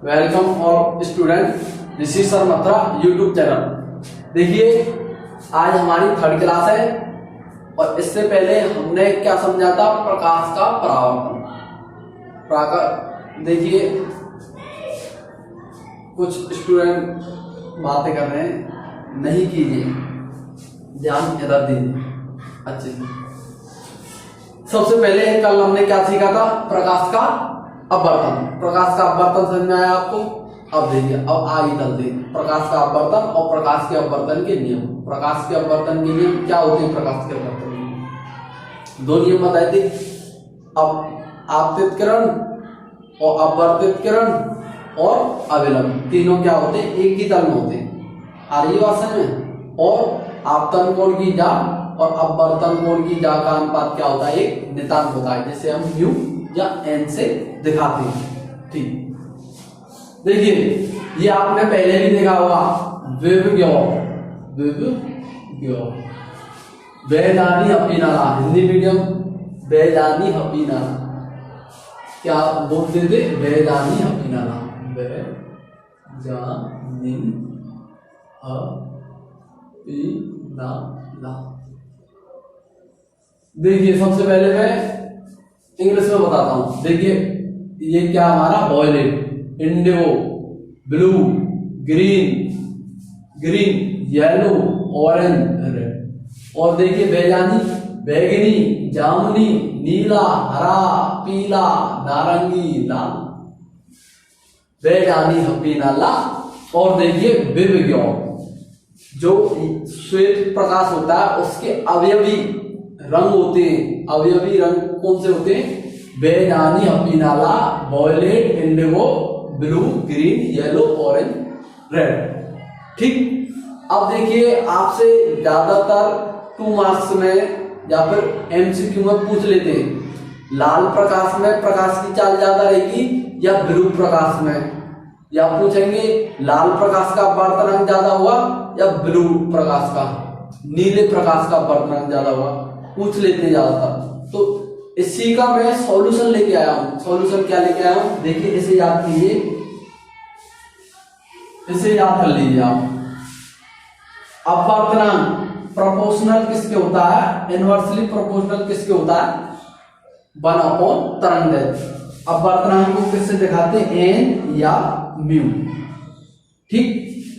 Welcome all student, this is sir मत्रा YouTube channel. देखिए आज हमारी थर्ड क्लास है और इससे पहले हमने क्या समझा था, प्रकाश का परावर्तन। देखिए कुछ स्टूडेंट बातें कर रहे हैं, नहीं कीजिए, ध्यान इधर दीजिए अच्छे से। सबसे पहले कल हमने क्या सीखा था, प्रकाश का अपवर्तन। प्रकाश का अपवर्तन समझ में आया आपको? अब देखिए, अब आगे चलते हैं। प्रकाश का अपवर्तन और प्रकाश के अपवर्तन के नियम। प्रकाश के अपवर्तन के नियम क्या होते हैं? प्रकाश के अपवर्तन के नियम दो नियम बताए थे, अब आपतित किरण और अपवर्तित किरण और अविलंब। तीनों क्या होते हैं? एक ही तल में होते हैं। आ रही बात समझ में? और आपतन कोण की जा और अपवर्तन कोण की जा का अनुपात क्या होता है? एक नितांक होता है, जिसे हम म्यू या एन से दिखाते हैं। ठीक, देखिए ये आपने पहले भी देखा होगा, बेदानी हपीनाला, हिंदी मीडियम बेदानी हपीनाला, क्या बोलते थे? बेदानी हपीनाला, बेदानी हपीनाला। देखिए सबसे पहले मैं इंग्लिश में बताता हूं। देखिए ये क्या हमारा violet, indigo, blue, green, yellow, orange, red. और देखिए बेजानी, बैगनी, जामुनी, नीला, हरा, पीला, नारंगी, लाल, बेजानी हपीनाला। और देखिए विविग्यो, जो श्वेत प्रकाश होता है उसके अवयवी रंग होते हैं। अवयवी रंग कौन से होते हैं? बेजानी हपीनाला, violet, indigo, blue, green, yellow, orange, red. ठीक, अब देखिए आपसे ज्यादातर 2 मार्क्स में या फिर एमसीक्यू में पूछ लेते हैं, लाल प्रकाश में प्रकाश की चाल ज्यादा रहेगी या ब्लू प्रकाश में, या पूछेंगे लाल प्रकाश का अपवर्तनांक ज्यादा हुआ या ब्लू प्रकाश का, नीले प्रकाश का अपवर्तनांक ज्यादा हुआ, पूछ लेते हैं ज्यादातर। तो इसी का मैं सॉल्यूशन लेके आया हूं। सॉल्यूशन क्या लेके आया हूं? देखिए इसे याद कीजिए, इसे याद कर लीजिए आप। अपवर्तनांक प्रोपोर्शनल किसके होता है? इनवर्सली प्रोपोर्शनल किसके होता है? 1/तरंग दैर्ध्य। अपवर्तनांक को किससे दिखाते हैं? एन या म्यू। ठीक,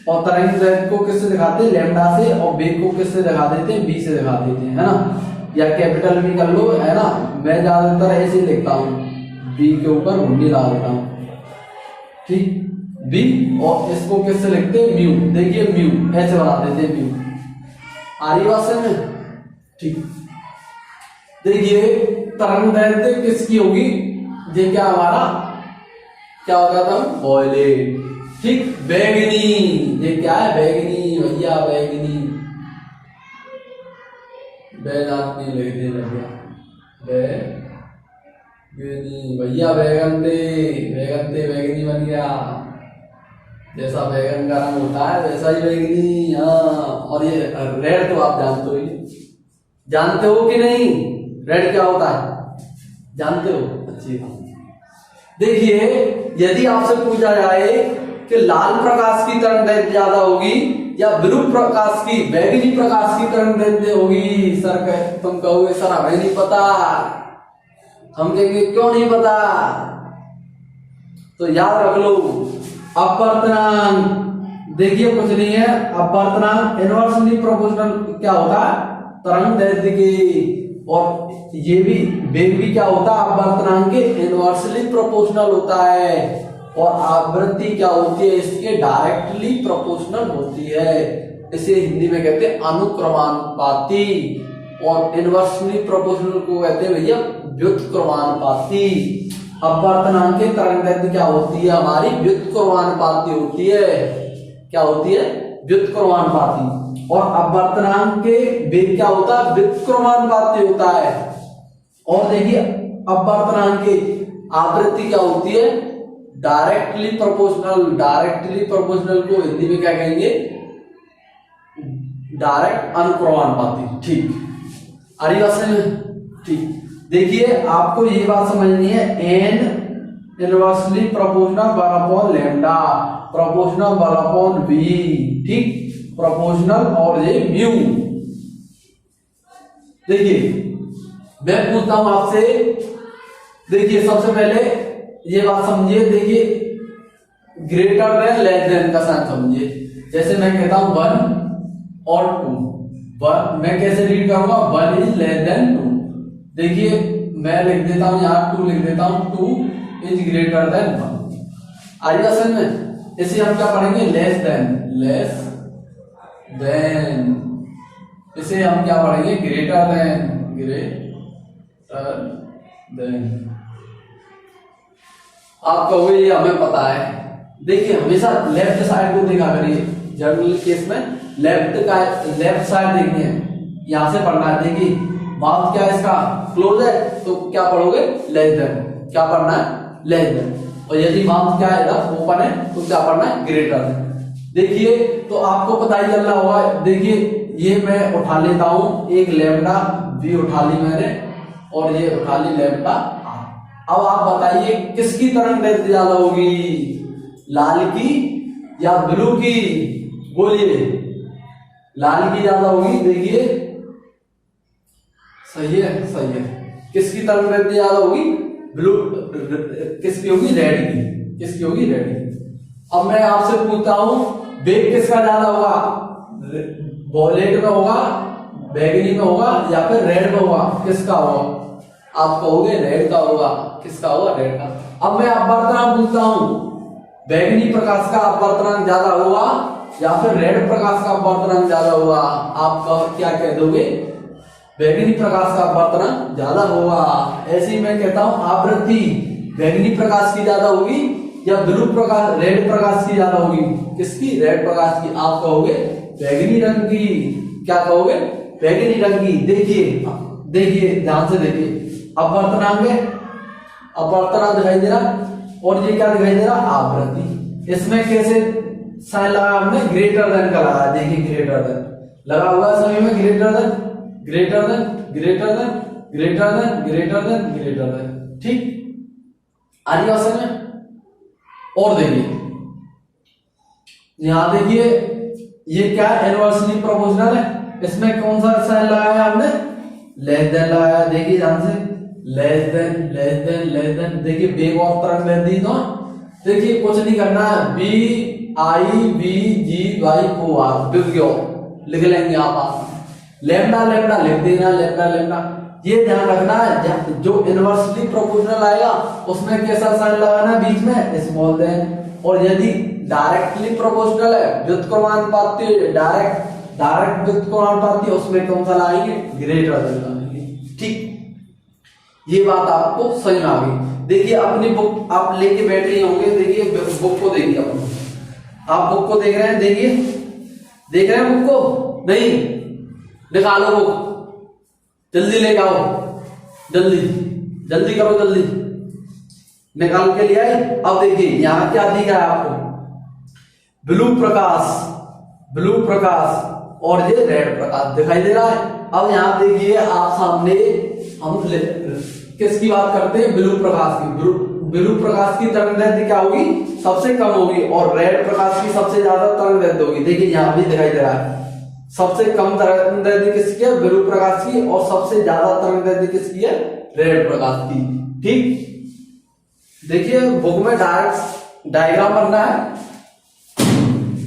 और तरंग दैर्ध्य को किससे दिखाते हैं? लैम्डा से। और वेग को किससे दिखा देते हैं? बी से दिखा देते हैं, है ना, या कैपिटल भी कर लो, है ना। मैं ज्यादातर ऐसे लिखता हूं, बी के ऊपर घुंडी ला देता हूं। ठीक, बी, और इसको किससे लिखते हैं? म्यू। देखिए म्यू ऐसे बना देते हैं, म्यू। आ रही बात समझ में? ठीक, देखिए तरंग दैर्ध्य किसकी होगी? ये क्या हमारा क्या होता था? वॉयलेट। ठीक, बैगनी, ये क्या है? बैगनी भैया, बैगनी, बैगन लिखने लग गया, बैगनी भैया, बैगन दे, बैगनी बन गया। जैसा बैगन का रंग होता है वैसा ही बैगनी। हाँ, और ये रेड तो आप जानते हो, ये जानते हो कि नहीं? रेड क्या होता है जानते हो? अच्छी बात। देखिए यदि आपसे पूछा जाए कि लाल प्रकाश की तरंग दैर्ध्य ज्यादा होगी या ब्लू प्रकाश की, बैगनी प्रकाश की तरंग दैर्ध्य होगी, सर तुम कहोगे सर हमें नहीं पता। हम कहेंगे क्यों नहीं पता? तो याद रख लो, अपवर्तनांक देखिए कुछ नहीं है, अपवर्तनांक इनवर्सली प्रोपोर्शनल क्या होता है? तरंग दैर्ध्य के। और ये भी वेग भी क्या होता है? अपवर्तनांक के इनवर्सली प्रोपोर्शनल होता है। और आवृत्ति क्या होती है? इसके डायरेक्टली प्रोपोर्शनल होती है। इसे हिंदी में कहते हैं अनुक्रमानुपाती, और इनवर्सली प्रोपोर्शनल को कहते हैं भैया व्युत्क्रमानुपाती। अपवर्तनांक के तरंग दैर्ध्य क्या होती है? हमारी व्युत्क्रमानुपाती होती है। क्या होती है? व्युत्क्रमानुपाती। और अपवर्तनांक के वेग क्या होता है? व्युत्क्रमानुपाती होता है। और देखिए अपवर्तनांक की आवृत्ति क्या होती है? Directly proportional. डायरेक्टली प्रोपोर्शनल को हिंदी में क्या कहेंगे? डायरेक्ट अनुक्रमानुपाती। ठीक, अरे बात समझ में? ठीक, देखिए आपको ये बात समझनी है, n inversely proportional 1 upon lambda, proportional 1 upon B, ठीक, प्रोपोर्शनल और ये म्यू। देखिए मैं पूछता हूं आपसे, देखिए सबसे पहले ये बात समझिए, देखिए ग्रेटर देन लेस देन का साइन समझिए। जैसे मैं कहता हूं 1 और 2, 1 मैं कैसे रीड करूंगा, 1 इज लेस देन 2। देखिए मैं लिख देता हूं यहां 2 लिख देता हूं, 2 इज ग्रेटर देन 1। आइएगा समझ में, इसे हम क्या पढ़ेंगे, लेस देन, इसे हम क्या पढ़ेंगे, ग्रेटर देन। आप कहोगे ये हमें पता है। देखिए हमेशा लेफ्ट साइड को देखा करिए, जनरल केस में लेफ्ट साइड देखनी है, यहां से पढ़ना है। देखिए माउथ क्या है इसका, क्लोज है, तो क्या पढ़ोगे, लेस देन, क्या पढ़ना है, लेस देन। और यदि माउथ क्या है, इधर ओपन है, तो क्या पढ़ना है, ग्रेटर देन। देखिए तो आपको पता ही चल रहा होगा। देखिए ये मैं उठा लेता हूं, एक लैम्डा बी उठा ली मैंने, और ये उठा ली लैम्डा आर। अब आप बताइए किसकी तरंग दैर्घ्य ज्यादा होगी, लाल की या ब्लू की, बोलिए। लाल की ज्यादा होगी, देखिए सही है, सही है। किसकी तरंग दैर्घ्य ज्यादा होगी, ब्लू, किसकी होगी, रेड की, किसकी होगी, रेड की। अब मैं आपसे पूछता हूं वेग किसका ज्यादा होगा, वॉयलेट में होगा, बैगनी में होगा, या फिर रेड में होगा, किसका होगा, आप कहोगे रेड का होगा, किसका होगा, रेड का। अब मैं अपवर्तनांक पूछता हूं, बैगनी प्रकाश का अपवर्तनांक ज्यादा होगा या फिर रेड प्रकाश का अपवर्तनांक ज्यादा होगा, आप क्या कह दोगे, बैगनी प्रकाश का अपवर्तनांक ज्यादा होगा। ऐसे ही मैं कहता हूं आवृत्ति बैगनी प्रकाश की ज्यादा होगी या ब्लू प्रकाश, रेड प्रकाश की ज्यादा होगी, किसकी, रेड प्रकाश की, आप कहोगे बैगनी रंग की, क्या कहोगे, बैगनी रंग की। देखिए ध्यान से देखिए, अपवर्तनांक है, अपवर्तनांक दिखाई दे रहा, और ये क्या दिखाई दे रहा, आवृत्ति। इसमें कैसे साइन लगा हमने, ग्रेटर देन का लगा, देखिए ग्रेटर देन लगा हुआ है सभी में, greater than, greater than, greater than, greater than, greater than, greater than, ठीक। आगे क्वेश्चन है, और देखिए यहां देखिए ये क्या है, इनवर्सली प्रोपोर्शनल है, इसमें कौन सा साइन लगाया हमने, लेस देन लगाया। देखिए ध्यान से, less than, less than, less than. देखिए बेग ऑफ तरंग दैर्घ्य दो, देखिए कुछ नहीं करना है, B I B G Y O R लिख लेंगे आप, लैम्डा लैम्डा लिख देना, लैम्डा लैम्डा। ये ध्यान रखना है, जो इनवर्सली प्रोपोर्शनल आएगा उसमें कैसा साइन लगाना बीच में, स्मॉल देन। और यदि डायरेक्टली प्रोपोर्शनल है, व्युत्क्रमानुपाती, डायरेक्ट व्युत्क्रमानुपाती, उसमें कौन सा लगाएंगे, ग्रेटर देन लगाएंगे, ठीक। ये बात आपको समझ में आ गई। देखिए अपनी बुक आप लेके बैठे होंगे, देखिए बुक को देखिए, आप बुक को देख रहे हैं, देखिए देख रहे हैं बुक को, नहीं, निकालो बुक, जल्दी लेके आओ, जल्दी जल्दी करो, जल्दी निकाल के लिए आए। अब देखिए यहां क्या दिखा है आपको, ब्लू प्रकाश और ये रेड प्रकाश दिखाई दे रहा है। अब यहां देखिए आप सामने, हम किसकी बात करते हैं, ब्लू प्रकाश की। ब्लू प्रकाश की तरंग दैर्घ्य क्या होगी, सबसे कम होगी, और रेड प्रकाश की सबसे ज्यादा तरंग दैर्घ्य होगी। देखिए यहां भी दिखाई दे रहा है, सबसे कम तरंग दैर्घ्य किसकी है, ब्लू प्रकाश की, और सबसे ज्यादा तरंग दैर्घ्य किसकी है, रेड प्रकाश की, ठीक। देखिए बुक में डायग्राम बनना है,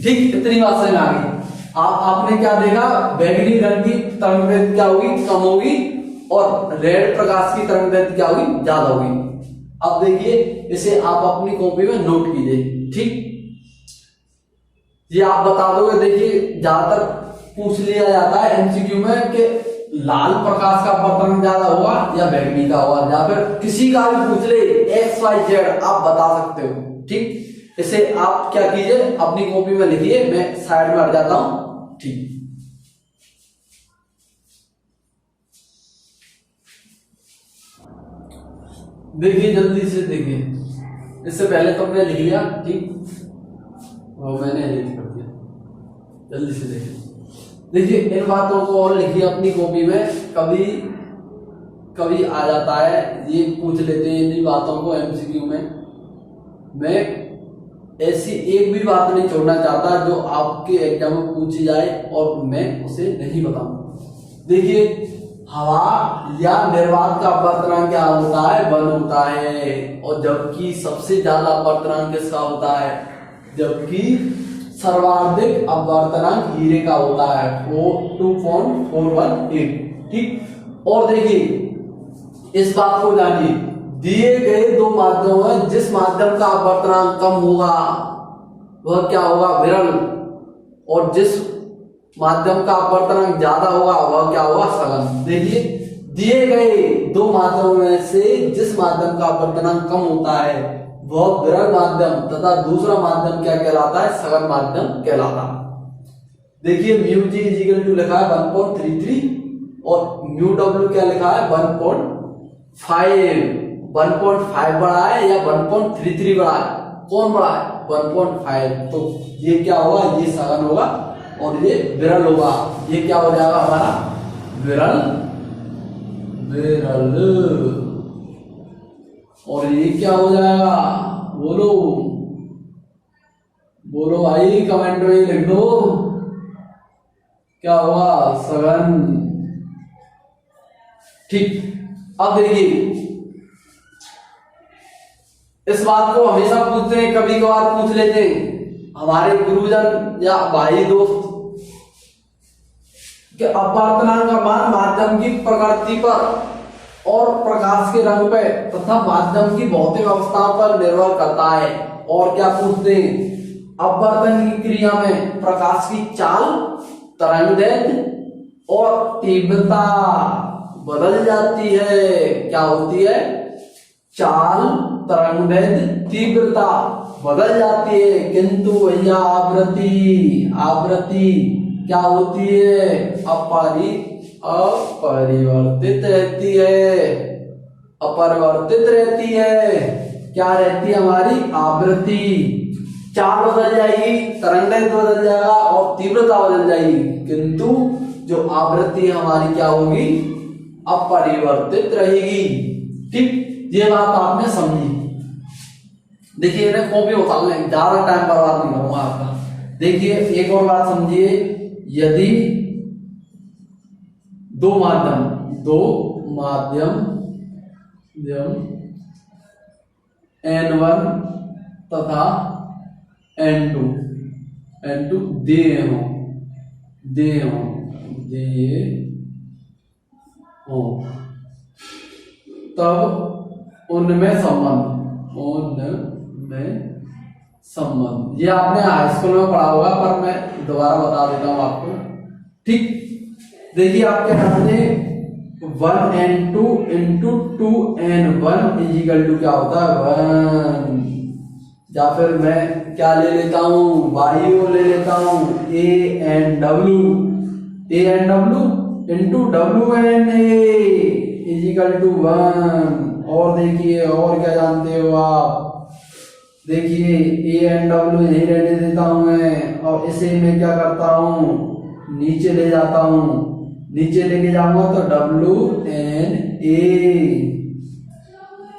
ठीक, इतनी बात समझ आ गई। आपने क्या देखा, बैगनी रंग की तरंग दैर्घ्य क्या होगी, कम होगी, और रेड प्रकाश की तरंग दैर्घ्य क्या होगी, ज्यादा होगी। अब देखिए इसे आप अपनी कॉपी में नोट कीजिए, ठीक। ये आप बता दोगे, देखिए ज्यादातर पूछ लिया जाता है एमसीक्यू में कि लाल प्रकाश का अपवर्तनांक ज्यादा होगा या बैगनी का होगा, या फिर किसी का भी पूछ ले, एक्स वाई जेड आप बता सकते हो, ठीक। इसे आप क्या कीजिए, अपनी कॉपी में लिखिए, मैं साइड में हट जाता हूं, ठीक। देखिए जल्दी से देखिए, इससे पहले तुमने लिख लिया, ठीक, वो मैंने एडिट कर दिया, जल्दी से देखिए। देखिए इन बातों को और लिखिए अपनी कॉपी में, कभी कभी आ जाता है, ये पूछ लेते हैं इन बातों को एमसीक्यू में, मैं ऐसी एक भी बात नहीं छोड़ना चाहता जो आपके एग्जाम में पूछी जाए और मैं उसे नहीं बताऊं। देखिए, हवा या निर्वात का अपवर्तनांक क्या होता है? 1 होता है। और जबकि सबसे ज्यादा अपवर्तनांक किसका होता है? जबकि सर्वाधिक अपवर्तनांक हीरे का होता है, 2.418। ठीक। और देखिए, इस बात को जानिए, दिए गए दो माध्यम में जिस माध्यम का अपवर्तनांक कम होगा वह क्या होगा? विरल। और जिस माध्यम का अपवर्तनांक ज्यादा होगा वह क्या होगा? सघन। देखिए, दिए गए दो माध्यमों में से जिस माध्यम का अपवर्तनांक कम होता है वह विरल माध्यम तथा दूसरा माध्यम क्या कहलाता है? सघन माध्यम कहलाता है। देखिए, म्यू जी इजिकल टू लिखा है 1.33 और म्यू डब्ल्यू क्या लिखा है? 1.5। 1.5 बड़ा है या 1.33 बड़ा है? कौन बड़ा है? 1.5। तो ये क्या होगा? ये सघन होगा और ये विरल होगा। ये क्या हो जाएगा हमारा? विरल। विरल। और ये क्या हो जाएगा? बोलो बोलो भाई, कमेंट में लिख दो क्या होगा? सघन। ठीक। अब देखिए, इस बात को हमेशा पूछते हैं, कभी कभार पूछ लेते हैं हमारे गुरुजन या भाई दोस्त कि अपवर्तनांक का मान माध्यम की प्रकृति पर और प्रकाश के रंग पर तथा माध्यम की भौतिक अवस्था पर निर्भर करता है। और क्या पूछते हैं? अपवर्तन की क्रिया में प्रकाश की चाल, तरंगदैर्घ्य और तीव्रता बदल जाती है। क्या होती है? चाल, तरंगदैर्घ्य, तीव्रता बदल जाती है, किंतु भैया आवृत्ति क्या होती है? अपरिवर्तित रहती है। अपरिवर्तित रहती है। क्या रहती है? हमारी आवृत्ति। चाल बदल जाएगी, तरंगदैर्घ्य बदल जाएगा और तीव्रता बदल जाएगी, किंतु जो आवृत्ति हमारी क्या होगी? अपरिवर्तित रहेगी। ठीक। ये बात आपने समझी। देखिए, इन्हें कॉपी उतार लें, ज्यादा टाइम बर्बाद नहीं करूंगा आपका। देखिए, एक और बात समझिए, यदि दो माध्यम N1 तथा N2 दिए हो तब उनमें संबंध, ये आपने हाई स्कूल में पढ़ा होगा पर मैं दोबारा बता देता हूं आपको। ठीक। देखिए, आपके सामने 1N2 into 2N1 is equal to क्या होता है? 1। या फिर मैं क्या ले लेता हूं? वायु ले लेता हूं, ANW into WNA is equal to 1। और देखिए, और क्या जानते हो आप? देखिए, ANW यही रहने देता हूं मैं और इसे मैं क्या करता हूं? नीचे ले जाता हूं। नीचे लेके जाऊंगा तो WNA।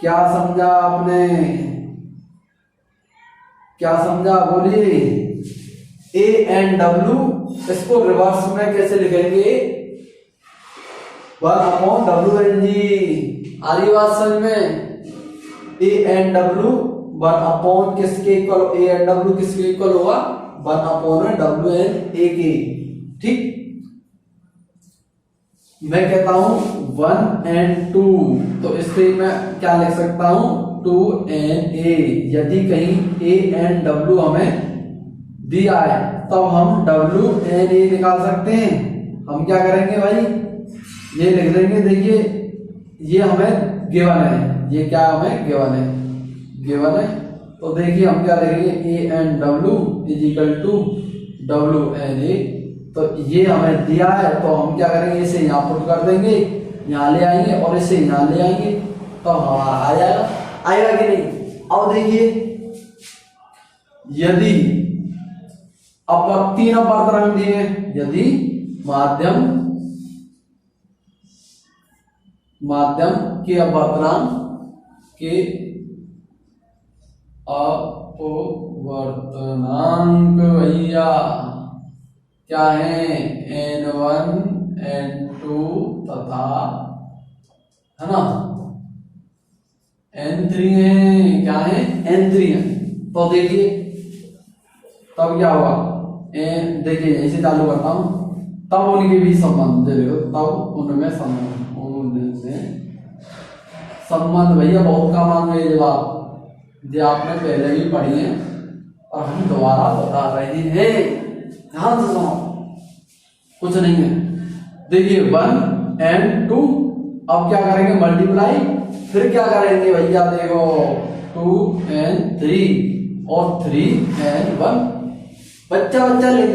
क्या समझा आपने? क्या समझा? बोलिए। ANW इसको रिवर्स में कैसे लिखेंगे? 1/WNG। आ रही बात समझ में? ANW 1 किसके इक्वल? ANW किसके इक्वल होगा? 1/WNA के। ठीक। मैं कहता हूं 1N2, तो इससे मैं क्या लिख सकता हूं? 2Na। यदि कहीं ANW हमें दिया है तब हम WNA निकाल सकते हैं। हम क्या करेंगे भाई? ये लिख देंगे। देखिए, ये हमें गिवन है, ये क्या हमें गिवन है। तो देखिए, हम क्या लिखेंगे? ANW is equal to WNA। तो ये हमें दिया है तो हम क्या करेंगे? इसे यहाँ पुट कर देंगे, यहाँ ले आएंगे और इसे यहाँ ले आएंगे तो हमारा आएगा कि नहीं? अब देखिए, यदि अब 3 अपवर्तनांक दिए, यदि माध्यम के अपवर्तनांक अपवर्तनांक भैया क्या है, n1 n2 तथा है ना n3 है, क्या है n3 है। तो देखिए तब क्या हुआ, देखिए ऐसे चालू करता हूं, तब उनके बीच संबंध देखो, तब उनमें संबंध भैया बहुत काम आएंगे ये बात, जो आपने पहले भी पढ़ी है और हम दोबारा बता रहे हैं, ध्यान से सुनो, कुछ नहीं है। देखिए 1 and 2, अब क्या करेंगे मल्टीप्लाई, फिर क्या करेंगे भैया देखो 2 and 3 और 3 and 1, बच्चा बच्चा लिख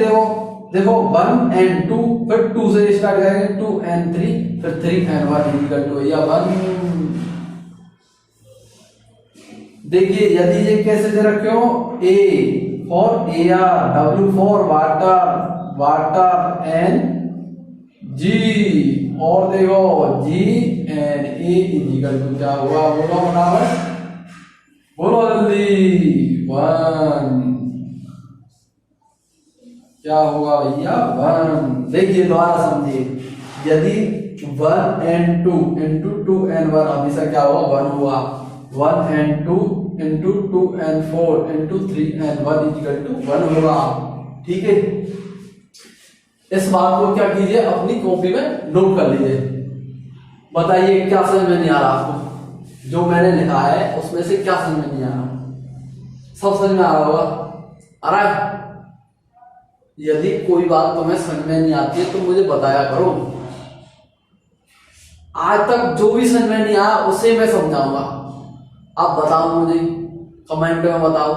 देखो 1 and 2, फिर 2 से स्टार्ट करेंगे 2 and 3, फिर 3 and 1 इक्वल टू भैया 1। देखिए यदि ये कैसे दे रखे हो, A for air, W for water and G, और देखो G and A equal to क्या हुआ, बोलो बराबर, बोलो जल्दी, 1, क्या हुआ भैया 1। देखिए दोबारा समझिए, यदि 1 and 2 into 2 and 1 हमेशा क्या हुआ 1 हुआ, 1 and 2 into 2 and 4 into 3 and 1 equal to 1 होगा। ठीक है, इस बात को क्या कीजिए अपनी कॉपी में नोट कर लीजिए। बताइए क्या समझ में नहीं आ रहा आपको, जो मैंने लिखा है उसमें से क्या समझ में नहीं आ रहा, सब समझ में आ रहा होगा, आ रहा है। यदि कोई बात तुम्हें समझ में नहीं आती है तो मुझे बताया करो, आज तक जो भी समझ में नहीं आया उसे मैं समझाऊंगा, आप बताओ मुझे, कमेंट में बताओ।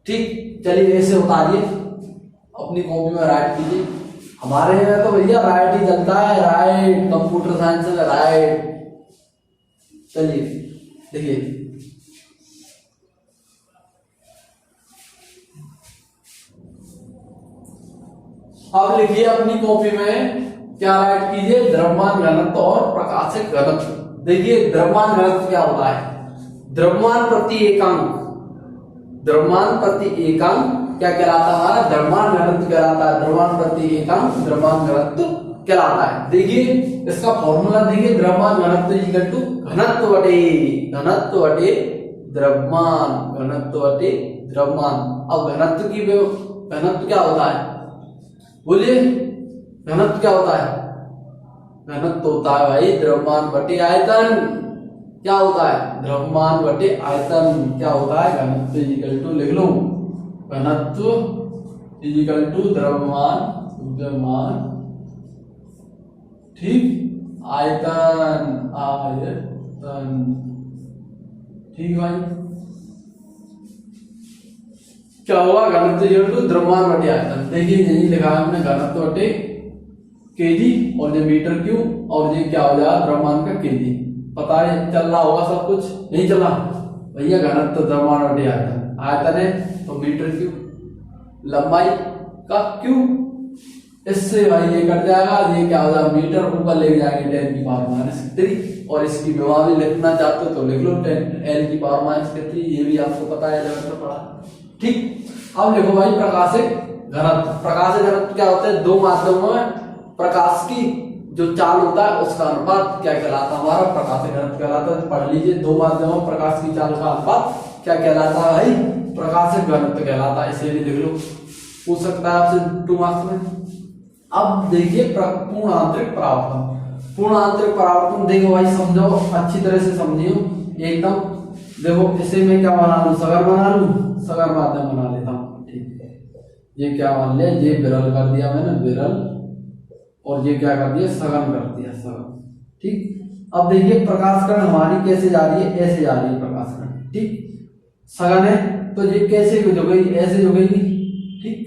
ठीक, चलिए ऐसे उतारिए अपनी कॉपी में राइट कीजिए। हमारे में तो भैया राइट ही चलता है, राइट, कंप्यूटर साइंस में राइट। चलिए देखिए, अब लिखिए अपनी कॉपी में, क्या राइट कीजिए, द्रव्यमान घनत्व और प्रकाशिक घनत्व। देखिए द्रव्यमान घनत्व क्या होता है, द्रव्यमान प्रति एकांक, द्रव्यमान प्रति एकांक क्या कहलाता है हमारा, द्रव्यमान घनत्व कहलाता है, द्रव्यमान प्रति एकांक द्रव्यमान घनत्व कहलाता है। देखिए इसका फॉर्मूला देखिए, द्रव्यमान घनत्व इक्वल टू घनत्व बटे द्रव्यमान, घनत्व बटे द्रव्यमान। अब घनत्व क्या होता है, बोलिए घनत्व क्या होता है, घनत्व होता है भाई द्रव्यमान बटे आयतन। क्या होता है, द्रव्यमान बटे आयतन। क्या होता है, घनत्व इक्वल टू, लिख लो, घनत्व इक्वल टू द्रव्यमान ठीक, आयतन, ठीक भाई। क्या होगा, घनत्व इक्वल टू द्रव्यमान बटे आयतन। देखिए यही लिखा है हमने, घनत्व बटे केजी, और ये मीटर क्यूब, और ये क्या हो जाएगा द्रव्यमान का केजी। पता है चल रहा होगा सब कुछ, नहीं चला भैया, घनत्व द्रव्यमान बटे आयतन, आयतन है तो मीटर क्यूब, लंबाई का क्यूब, इससे भाई ये कट जाएगा, ये क्या हो जाएगा मीटर, ऊपर ले जाएंगे 10 की पावर माइनस 3, और इसकी विभा भी लिखना चाहते हो तो लिख लो 10 की पावर माइनस 3, ये भी आपको पता है, जब तो पढ़ा। ठीक, अब लिखो भाई प्रकाशिक घनत्व। प्रकाशिक घनत्व क्या होता है, दो माध्यमों में प्रकाश की जो चाल होता है उसका अनुपात क्या कहलाता है, हमारा प्रकाशिक घनत्व कहलाता है। पढ़ लीजिए, दो माध्यमों में प्रकाश की चाल का अनुपात क्या कहलाता है भाई, प्रकाशिक घनत्व कहलाता है। इसे भी लिख लो, पूछ सकता है आपसे 2 मार्क्स में। अब देखिए पूर्ण आंतरिक परावर्तन। पूर्ण आंतरिक परावर्तन देखो भाई, समझो अच्छी तरह से समझियो एकदम। देखो इसे मैं क्या बना लूं, सगर बना लूं, सगर माध्यम बना लेता हूं। ठीक है, ये क्या मान लिया, ये विरल कर दिया मैंने, विरल, और ये क्या कर दिया, सघन कर दिया, सघन। ठीक, अब देखिए प्रकाश कण हमारी कैसे जा रही है, ऐसे जा रही है प्रकाश कण। ठीक, सघन है तो ये कैसे झुकेगी, ऐसे झुकेगी। ठीक,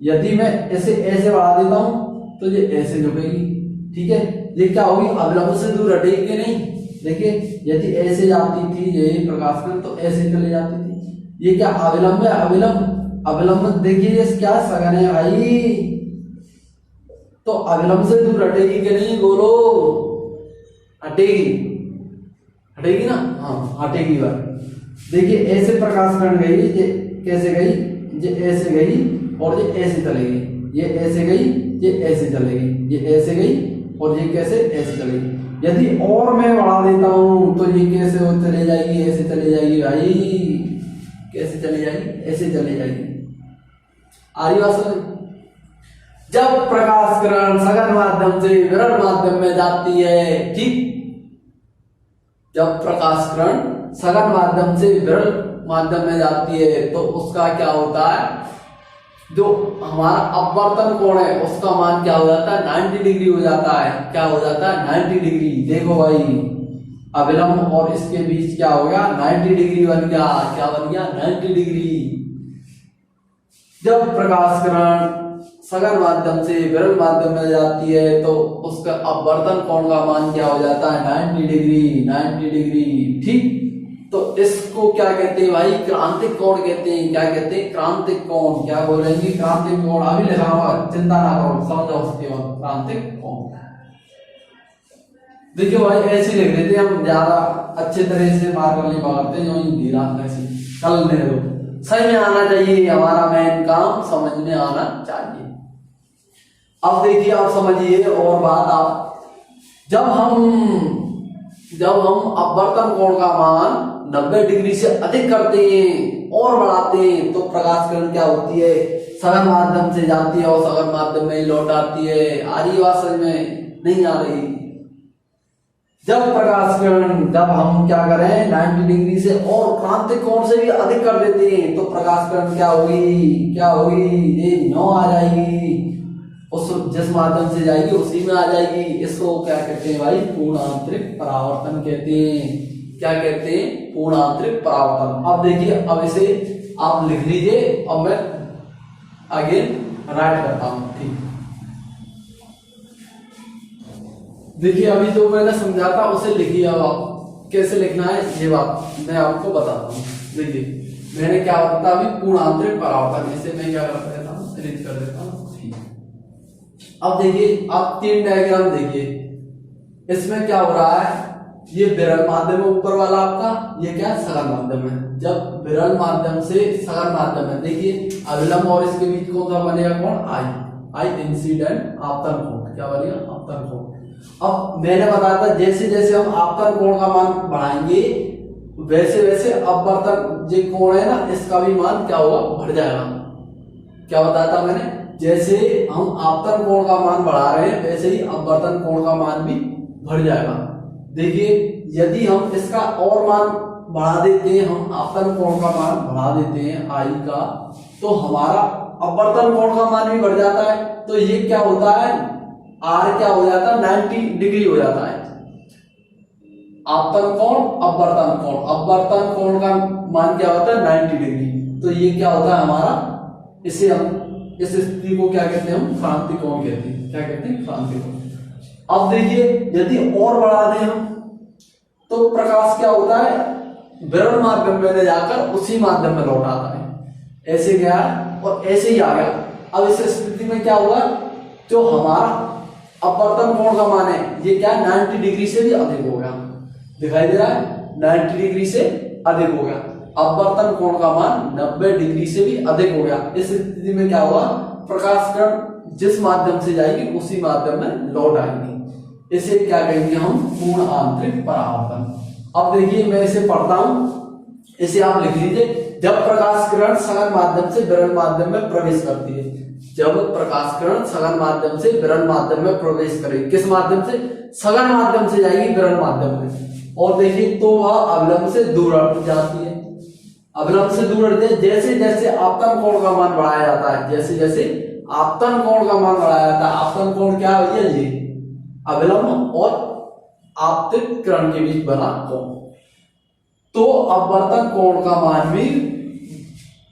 यदि मैं ऐसे बढ़ा देता हूं तो ये ऐसे झुकेगी। ठीक है, ये क्या होगी, अवलंब से दूर हटेगी कि नहीं। देखिए यदि ऐसे जाती थी ये प्रकाश कण तो ऐसे चले जाती थी, ये क्या अविलंब है, अविलंब देखिए ये क्या सघन है भाई, तो अविलंब से दूर हटेगी कि नहीं, बोलो, हटेगी, हटेगी ना, हाँ हटेगी भाई। देखिए ऐसे प्रकाश किरण गई, ये कैसे गई, ये ऐसे गई और ये ऐसे चलेगी, ये ऐसे गई, ये ऐसे चलेगी, ये ऐसे गई और ये कैसे ऐसे चलेगी। यदि और मैं बढ़ा देता हूं तो ये कैसे चले जाएगी, ऐसे चले जाएगी भाई, कैसे चले जाएगी, ऐसे चले जाएगी। आ रही बात समझ। जब प्रकाश किरण सघन माध्यम से विरल माध्यम में जाती है, ठीक, जब प्रकाश किरण सघन माध्यम से विरल माध्यम में जाती है तो उसका क्या होता है, जो हमारा अपवर्तन कोण है उसका मान क्या हो जाता है, 90 डिग्री हो जाता है। क्या हो जाता है, 90 डिग्री। देखो भाई अविलंब और इसके बीच क्या हो गया, 90 डिग्री बन गया। क्या बन गया, 90 डिग्री। जब प्रकाश किरण सघन माध्यम से विरल माध्यम में जाती है तो उसका अपवर्तन कोण का मान क्या हो जाता है, 90 डिग्री, 90 डिग्री, ठीक। तो इसको क्या कहते हैं भाई, क्रांतिक कोण कहते हैं। क्या कहते हैं, क्रांतिक कोण। क्या बोलेंगे, क्रांतिक कोण। अभी लिखा हुआ, चिंता ना करो, समझो उसके बाद, क्रांतिक कोण। देखिए भाई ऐसे लिख देते हम, ज्यादा अच्छे तरह से मार्कर नहीं पकड़ते, जो धीरा ऐसे कल ले दो, सही में आना चाहिए। हमारा मेन काम समझ में आना चाहिए। अब देखिए, आप समझिए और बात, आप जब हम अपवर्तन कोण का मान 90 डिग्री से अधिक करते हैं और बढ़ाते हैं तो प्रकाश किरण क्या होती है, सघन माध्यम से जाती है और सघन माध्यम में ही लौट आती है। आ रही बात समझ में, नहीं आ रही। जब प्रकाश किरण, जब हम क्या करें 90 डिग्री से और क्रांतिक कोण से भी अधिक कर देते हैं तो प्रकाश किरण क्या होगी, क्या होगी, ये 9 आ जाएगी। उस जिस माध्यम से जाएगी उसी में आ जाएगी। इसको क्या कहते हैं भाई, पूर्ण आंतरिक परावर्तन कहते हैं। क्या कहते हैं, पूर्ण आंतरिक परावर्तन। अब देखिए, अब इसे आप लिख लीजिए और मैं आगे राइट करता हूं, ठीक। देखिए अभी जो मैंने समझा था उसे लिखिए। अब आप कैसे लिखना है ये बात मैं आपको बताता हूँ। देखिए मैंने क्या बताया अभी, पूर्ण आंतरिक परावर्तन। इसे मैं क्या कर देता हूँ, डिलीट कर देता हूँ, ठीक। अब देखिए, आप 3 डायग्राम देखिए, इसमें क्या हो रहा है, ये विरल माध्यम है ऊपर वाला आपका, ये क्या है, सघन माध्यम है। जब विरल माध्यम से सघन माध्यम है, देखिए अविलंब और इसके बीच कौन सा बनेगा कोण, आई इंसिडेंट आपतन कोण। क्या बनेगा, आपतन कोण। अब मैंने बताया था जैसे जैसे हम आपतन कोण का मान बढ़ाएंगे वैसे वैसे अपवर्तन जो कोण है ना, इसका भी मान क्या होगा, बढ़ जाएगा। क्या बताया था मैंने, जैसे हम आपतन कोण का मान बढ़ा रहे हैं वैसे ही अपवर्तन कोण का मान भी बढ़ जाएगा। देखिए यदि हम इसका और मान बढ़ा देते हैं, हम आपतन कोण का मान बढ़ा देते हैं आई का, तो हमारा अपवर्तन कोण का मान भी बढ़ जाता है। तो ये क्या होता है, आर क्या हो जाता है, 90 डिग्री हो जाता है। आपतन कोण, अपवर्तन कोण, अपवर्तन कोण का मान क्या होता है, 90 डिग्री। तो ये क्या होता है हमारा, इसे हम इस स्थिति को क्या कहते हैं, हम क्रांतिक कोण कहते हैं। क्या कहते हैं, क्रांतिक कोण। अब देखिए यदि और बढ़ा दें हम तो प्रकाश क्या होता है, विरल माध्यम में जाकर उसी माध्यम में लौट आता है। ऐसे गया और ऐसे ही आ गया। अब इस स्थिति में क्या हुआ, जो हमारा अपवर्तन कोण का मान है ये क्या 90 डिग्री से भी अधिक हो गया। दिखाई दे रहा है, 90 डिग्री से अधिक हो गया। अपवर्तन कोण का मान 90 डिग्री से भी अधिक हो गया। इस स्थिति में क्या हुआ, प्रकाश किरण जिस माध्यम से जाएगी उसी माध्यम में लौट आएगी। इसे क्या कहेंगे हम, पूर्ण आंतरिक परावर्तन। अब देखिए मैं इसे पढ़ता हूं, इसे आप लिख लीजिए। जब प्रकाश किरण सघन माध्यम से विरल माध्यम में प्रवेश करती है, जब प्रकाश किरण सघन माध्यम से विरल माध्यम में प्रवेश करेगी, किस माध्यम से, सघन माध्यम से जाएगी विरल माध्यम में। और देखिए तो वह अविलंब से दूर हट जाती है। अविलंब से दूर हटते जैसे जैसे आपतन कोण का मान बढ़ाया जाता है, जैसे जैसे आपतन कोण का मान बढ़ाया जाता है। आपतन कोण क्या है भैया, ये अविलंब और आपतित किरण के बीच बना कोण। तो अपवर्तन कोण का मान भी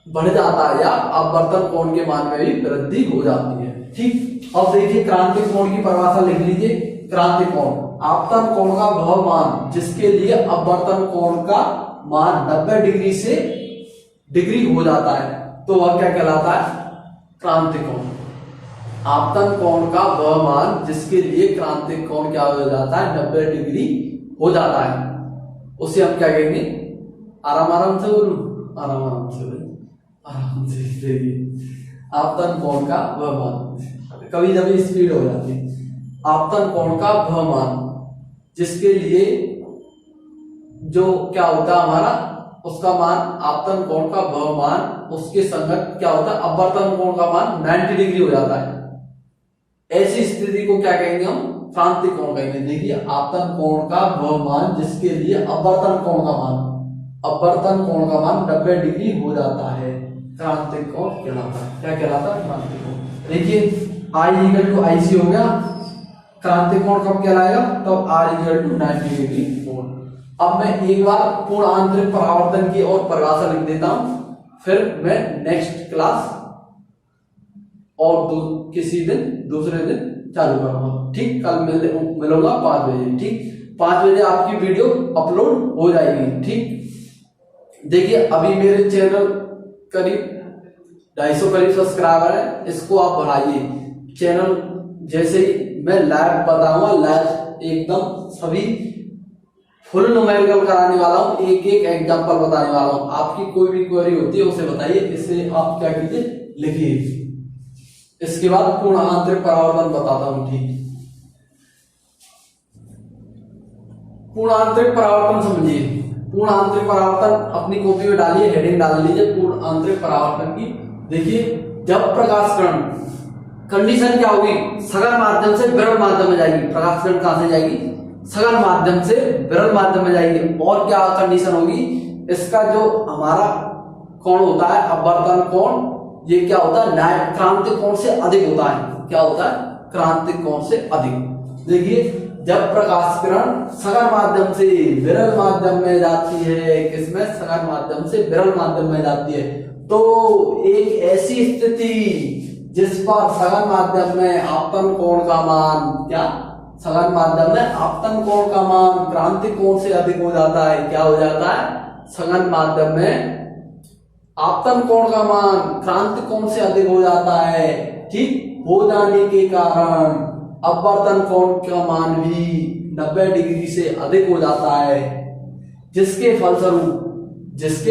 बढ़ जाता है या अपवर्तन कोण के मान में भी वृद्धि हो जाती है, ठीक। अब देखिए क्रांतिक कोण की परिभाषा लिख लीजिए। क्रांतिक कोण आपतन कोण का वह मान जिसके लिए अपवर्तन कोण का मान 90 डिग्री से डिग्री हो जाता है, तो वह क्या कहलाता है, क्रांतिक कोण। आपतन कोण का वह मान जिसके लिए क्रांतिक कोण क्या हो जाता है, 90 डिग्री हो जाता है, उसे हम क्या कहेंगे, आराम आराम से बोलूं, आराम आराम से बोलूं, आराम से। देखिए आपतन कोण का वह मान, कभी कभी स्पीड हो जाती है। आपतन कोण का वह मान जिसके लिए जो क्या होता है हमारा उसका मान, आपतन कोण का वह मान उसके संगत क्या होता है अपवर्तन कोण का मान 90 डिग्री हो जाता है। ऐसी स्थिति को क्या कहेंगे हम, क्रांतिक कोण कहेंगे। देखिए आपतन कोण का वह मान जिसके लिए अपवर्तन कोण का मान, अपवर्तन कोण का मान 90 डिग्री हो जाता है, क्रांतिक कोण कहलाता है। क्या कहलाता है, क्रांतिक कोण। देखिए आई इक्वल टू आई सी हो गया, क्रांतिक कोण कब कहलाएगा, तब आर इक्वल टू 90 डिग्री कोण। अब मैं एक बार पूर्ण आंतरिक परावर्तन की और परिभाषा लिख देता हूं, फिर मैं नेक्स्ट क्लास और किसी दिन दूसरे दिन चालू करूंगा। ठीक, कल मिलूंगा 5 बजे। ठीक, 5 बजे आपकी वीडियो अपलोड हो जाएगी। ठीक, देखिए अभी मेरे चैनल करीब 250 करीब सब्सक्राइबर है, इसको आप बढ़ाइए। चैनल जैसे ही मैं लाइव बताऊंगा, लाइव एकदम सभी फुल न्यूमेरिकल कराने वाला हूं, एक एक एग्जांपल बताने वाला हूं। आपकी कोई भी क्वेरी होती है उसे बताइए, इससे आप क्या कीजिए लिखिए। इसके बाद पूर्ण आंतरिक परावर्तन बताता हूं। ठीक, पूर्ण आंतरिक परावर्तन समझिए। पूर्ण आंतरिक परावर्तन अपनी कॉपी में डालिए, हेडिंग डाल लीजिए पूर्ण आंतरिक परावर्तन की। देखिए जब प्रकाश किरण, कंडीशन क्या होगी, सघन माध्यम से विरल माध्यम में जाएगी। प्रकाश किरण कहां से जाएगी, सघन माध्यम से विरल माध्यम में जाएगी। और क्या कंडीशन होगी, इसका जो हमारा कोण होता है अपवर्तन कोण, ये क्या होता है क्रांतिक कोण से अधिक होता है। क्या होता है, क्रांतिक कोण से अधिक। देखिए जब प्रकाश किरण सघन माध्यम से विरल माध्यम में जाती है, किसमें, सघन माध्यम से विरल माध्यम में जाती है, तो एक ऐसी स्थिति जिस पर सघन माध्यम में आपतन कोण का मान, क्या, सघन माध्यम में आपतन कोण का मान क्रांतिक कोण से अधिक हो जाता है। क्या हो जाता है, सघन माध्यम में आपतन कोण का मान क्रांतिक कोण से अधिक हो जाता है। ठीक, हो जाने के कारण अपवर्तन कोण का मान भी 90 डिग्री से अधिक हो जाता है, जिसके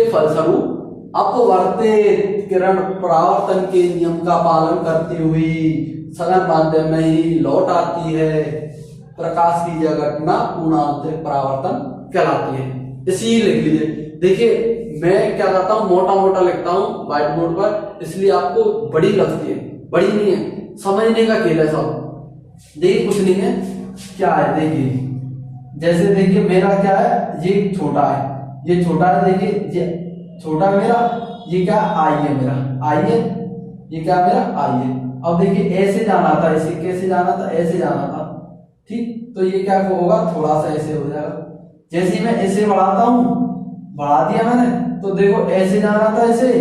फलस्वरूप अपवर्तित किरण परावर्तन के नियम का पालन करती हुई सघन माध्यम में ही लौट आती है। प्रकाश की यह घटना पूर्ण आंतरिक परावर्तन कहलाती है। इसी लिख लीजिए। देखिए मैं क्या करता हूँ, मोटा मोटा लिखता हूँ व्हाइट बोर्ड पर, इसलिए आपको बड़ी लगती है, बड़ी नहीं है, समझने का खेल है सब। देखिए कुछ नहीं है, क्या है, देखिए जैसे देखिए मेरा क्या है, ये छोटा है, ये छोटा है। देखिए ये छोटा मेरा, ये क्या आई है मेरा, आई है, ये क्या मेरा आई है। अब देखिए ऐसे जाना था, इसे कैसे जाना था, ऐसे जाना था। ठीक, तो ये क्या होगा, थोड़ा सा ऐसे हो जाएगा। जैसे ही मैं ऐसे बढ़ाता हूं, बढ़ा दिया मैंने, तो देखो ऐसे जाना था ऐसे,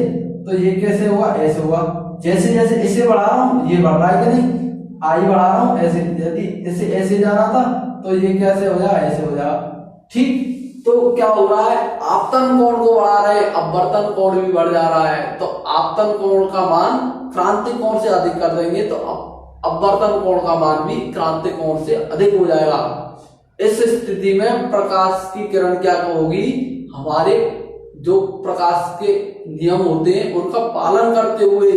तो ये कैसे होगा, ऐसे होगा। जैसे जैसे इसे बढ़ा रहा हूं, ये बढ़ रहा है कि नहीं, आई बढ़ा रहा हूं ऐसे, यदि इसे ऐसे जाना था तो ये कैसे हो जाएगा, ऐसे हो जाएगा। ठीक, तो क्या हो रहा है, आपतन कोण को बढ़ा रहे, अपवर्तन कोण भी बढ़ जा रहा है, तो आपतन कोण का मान क्रांतिक कोण से अधिक कर देंगे, तो अपवर्तन कोण का मान भी क्रांतिक कोण से अधिक हो जाएगा। इस स्थिति में प्रकाश की किरण क्या होगी, हमारे जो प्रकाश के नियम होते हैं उनका पालन करते हुए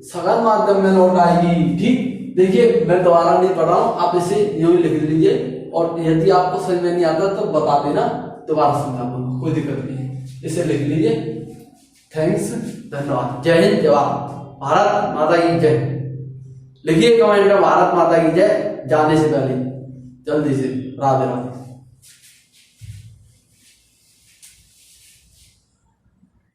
सघन माध्यम में लौट आएगी। ठीक, देखिए मैं दोबारा नहीं पढ़ रहा हूं, आप इसे यूं ही लिख लीजिए, और यदि आपको समझ में नहीं आता तो बता देना, दोबारा समझा दूंगा, कोई दिक्कत नहीं है। इसे लिख लीजिए। थैंक्स, धन्यवाद, जय हिंद, जय भारत माता की जय। लिखिए कमेंट में भारत माता की जय, जाने से पहले जल्दी से। राधे राधे।